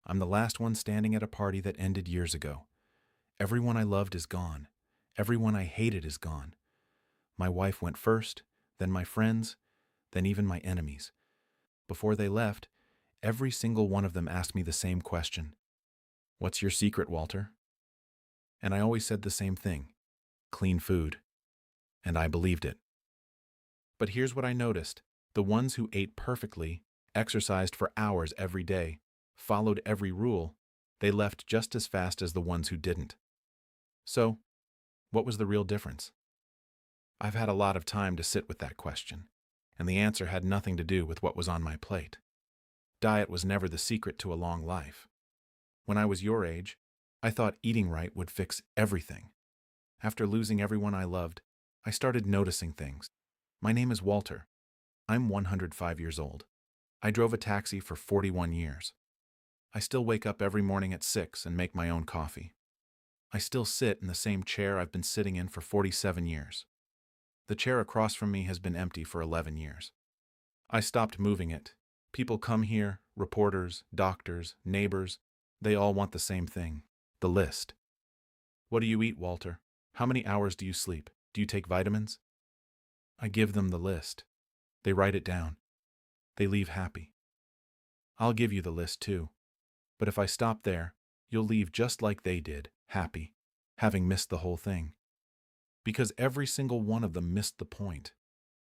I'm the last one standing at a party that ended years ago. Everyone I loved is gone. Everyone I hated is gone. My wife went first, then my friends, then even my enemies. Before they left, every single one of them asked me the same question. What's your secret, Walter? And I always said the same thing. Clean food. And I believed it. But here's what I noticed. The ones who ate perfectly, exercised for hours every day, followed every rule, they left just as fast as the ones who didn't. So, what was the real difference? I've had a lot of time to sit with that question, and the answer had nothing to do with what was on my plate. Diet was never the secret to a long life. When I was your age, I thought eating right would fix everything. After losing everyone I loved, I started noticing things. My name is Walter. I'm 105 years old. I drove a taxi for 41 years. I still wake up every morning at 6 and make my own coffee. I still sit in the same chair I've been sitting in for 47 years. The chair across from me has been empty for 11 years. I stopped moving it. People come here, reporters, doctors, neighbors. They all want the same thing, the list. What do you eat, Walter? How many hours do you sleep? Do you take vitamins? I give them the list. They write it down. They leave happy. I'll give you the list too. But if I stop there, you'll leave just like they did, happy, having missed the whole thing. Because every single one of them missed the point.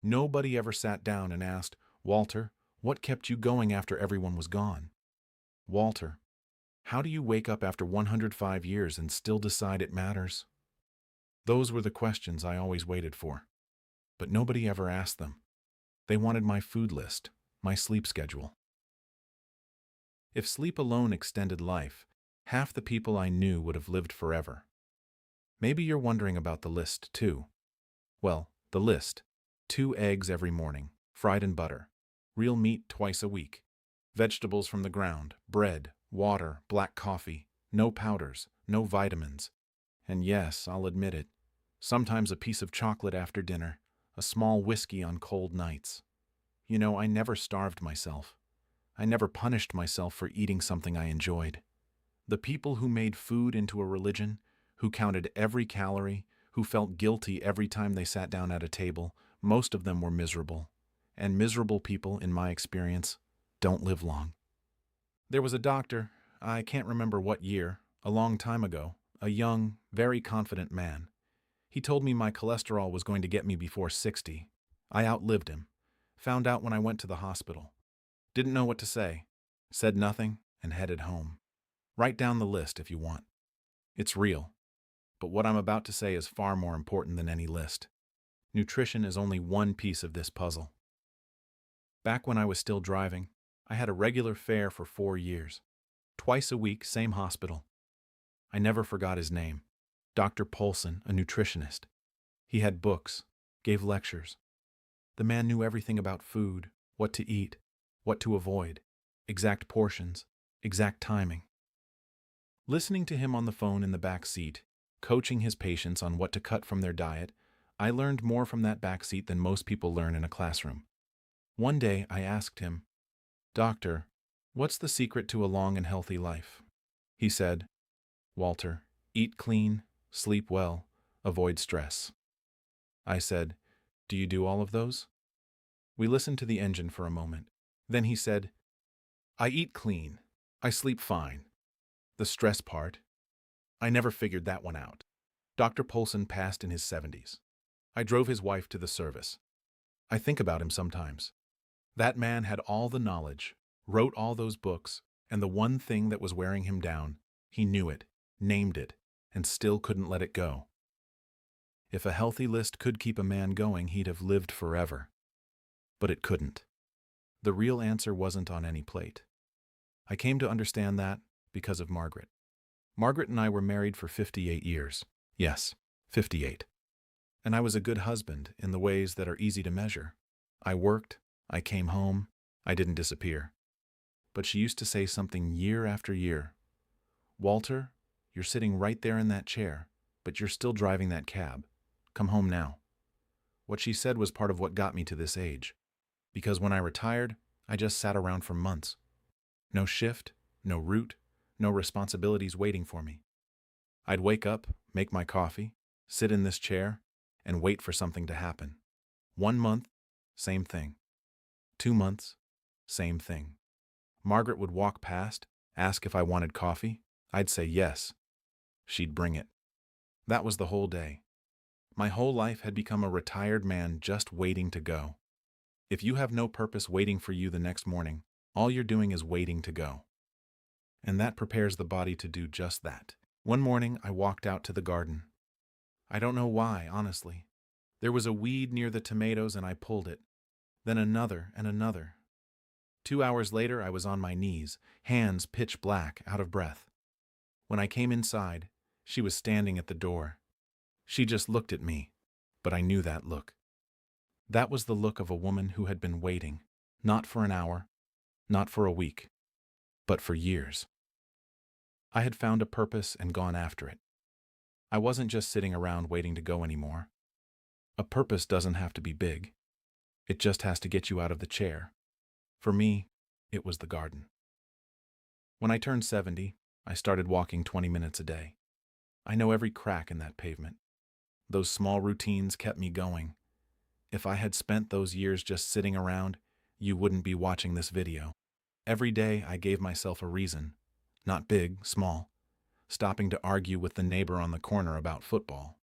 Nobody ever sat down and asked, Walter, what kept you going after everyone was gone? Walter, how do you wake up after 105 years and still decide it matters? Those were the questions I always waited for. But nobody ever asked them. They wanted my food list, my sleep schedule. If sleep alone extended life, half the people I knew would have lived forever. Maybe you're wondering about the list, too. Well, the list. 2 eggs every morning, fried in butter. Real meat twice a week. Vegetables from the ground, bread, water, black coffee. No powders, no vitamins. And yes, I'll admit it. Sometimes a piece of chocolate after dinner. A small whiskey on cold nights. You know, I never starved myself. I never punished myself for eating something I enjoyed. The people who made food into a religion, who counted every calorie, who felt guilty every time they sat down at a table, most of them were miserable. And miserable people, in my experience, don't live long. There was a doctor, I can't remember what year, a long time ago, a young, very confident man. He told me my cholesterol was going to get me before 60. I outlived him. Found out when I went to the hospital. Didn't know what to say. Said nothing and headed home. Write down the list if you want. It's real. But what I'm about to say is far more important than any list. Nutrition is only one piece of this puzzle. Back when I was still driving, I had a regular fare for 4 years. Twice a week, same hospital. I never forgot his name. Dr. Polson, a nutritionist. He had books, gave lectures. The man knew everything about food, what to eat, what to avoid, exact portions, exact timing. Listening to him on the phone in the back seat, coaching his patients on what to cut from their diet, I learned more from that back seat than most people learn in a classroom. One day I asked him, Doctor, what's the secret to a long and healthy life? He said, Walter, eat clean, sleep well, avoid stress. I said, do you do all of those? We listened to the engine for a moment. Then he said, I eat clean. I sleep fine. The stress part, I never figured that one out. Dr. Polson passed in his 70s. I drove his wife to the service. I think about him sometimes. That man had all the knowledge, wrote all those books, and the one thing that was wearing him down, he knew it, named it, and still couldn't let it go. If a healthy list could keep a man going, he'd have lived forever. But it couldn't. The real answer wasn't on any plate. I came to understand that because of Margaret. Margaret and I were married for 58 years. Yes, 58. And I was a good husband in the ways that are easy to measure. I worked, I came home, I didn't disappear. But she used to say something year after year. Walter, you're sitting right there in that chair, but you're still driving that cab. Come home now. What she said was part of what got me to this age. Because when I retired, I just sat around for months. No shift, no route, no responsibilities waiting for me. I'd wake up, make my coffee, sit in this chair, and wait for something to happen. 1 month, same thing. 2 months, same thing. Margaret would walk past, ask if I wanted coffee. I'd say yes. She'd bring it. That was the whole day. My whole life had become a retired man just waiting to go. If you have no purpose waiting for you the next morning, all you're doing is waiting to go. And that prepares the body to do just that. One morning, I walked out to the garden. I don't know why, honestly. There was a weed near the tomatoes and I pulled it. Then another and another. 2 hours later, I was on my knees, hands pitch black, out of breath. When I came inside, she was standing at the door. She just looked at me, but I knew that look. That was the look of a woman who had been waiting, not for an hour, not for a week, but for years. I had found a purpose and gone after it. I wasn't just sitting around waiting to go anymore. A purpose doesn't have to be big. It just has to get you out of the chair. For me, it was the garden. When I turned 70, I started walking 20 minutes a day. I know every crack in that pavement. Those small routines kept me going. If I had spent those years just sitting around, you wouldn't be watching this video. Every day I gave myself a reason. Not big, small. Stopping to argue with the neighbor on the corner about football.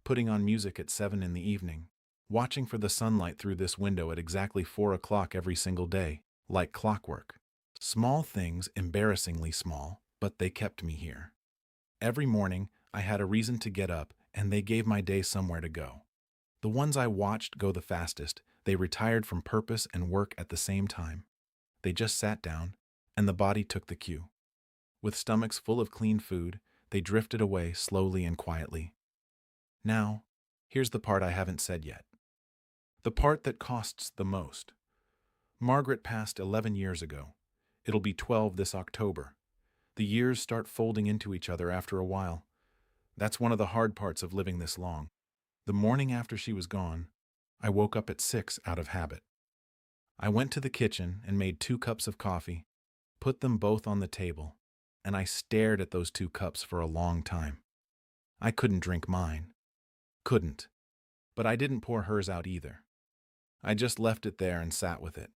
Putting on music at 7 in the evening. Watching for the sunlight through this window at exactly 4 o'clock every single day, like clockwork. Small things, embarrassingly small, but they kept me here. Every morning, I had a reason to get up, and they gave my day somewhere to go. The ones I watched go the fastest, they retired from purpose and work at the same time. They just sat down, and the body took the cue. With stomachs full of clean food, they drifted away slowly and quietly. Now, here's the part I haven't said yet. The part that costs the most. Margaret passed 11 years ago. It'll be 12 this October. The years start folding into each other after a while. That's one of the hard parts of living this long. The morning after she was gone, I woke up at 6 out of habit. I went to the kitchen and made 2 cups of coffee, put them both on the table, and I stared at those 2 cups for a long time. I couldn't drink mine. Couldn't. But I didn't pour hers out either. I just left it there and sat with it.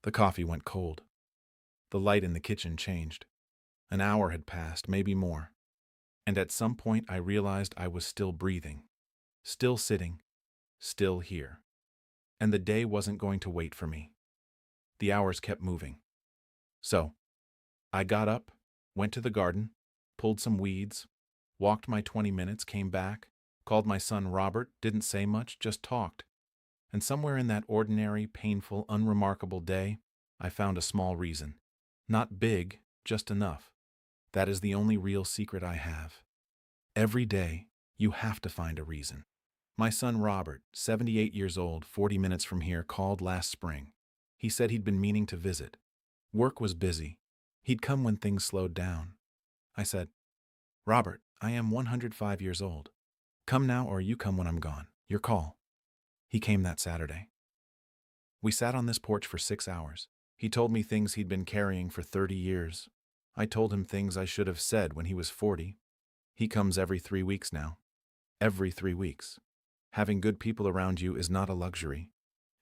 The coffee went cold. The light in the kitchen changed. An hour had passed, maybe more. And at some point I realized I was still breathing, still sitting, still here. And the day wasn't going to wait for me. The hours kept moving. So, I got up, went to the garden, pulled some weeds, walked my 20 minutes, came back, called my son Robert, didn't say much, just talked. And somewhere in that ordinary, painful, unremarkable day, I found a small reason. Not big, just enough. That is the only real secret I have. Every day, you have to find a reason. My son Robert, 78 years old, 40 minutes from here, called last spring. He said he'd been meaning to visit. Work was busy. He'd come when things slowed down. I said, "Robert, I am 105 years old. Come now or you come when I'm gone. Your call." He came that Saturday. We sat on this porch for 6 hours. He told me things he'd been carrying for 30 years. I told him things I should have said when he was 40. He comes every 3 weeks now. Every 3 weeks. Having good people around you is not a luxury.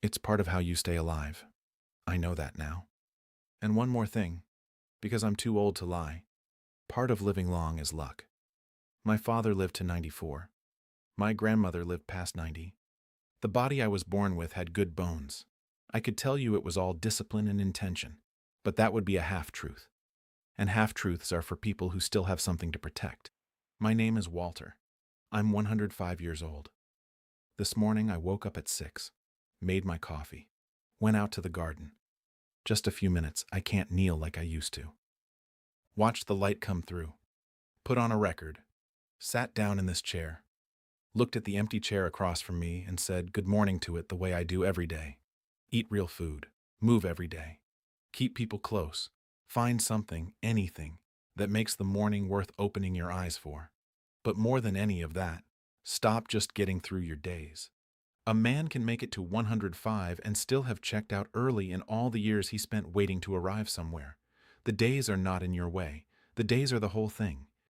It's part of how you stay alive. I know that now. And one more thing, because I'm too old to lie. Part of living long is luck. My father lived to 94. My grandmother lived past 90. The body I was born with had good bones. I could tell you it was all discipline and intention, but that would be a half-truth. And half-truths are for people who still have something to protect. My name is Walter. I'm 105 years old. This morning I woke up at 6, made my coffee, went out to the garden. Just a few minutes, I can't kneel like I used to. Watched the light come through, put on a record, sat down in this chair, looked at the empty chair across from me and said good morning to it the way I do every day. Eat real food, move every day, keep people close, find something, anything, that makes the morning worth opening your eyes for. But more than any of that, stop just getting through your days. A man can make it to 105 and still have checked out early in all the years he spent waiting to arrive somewhere. The days are not in your way. The days are the whole thing.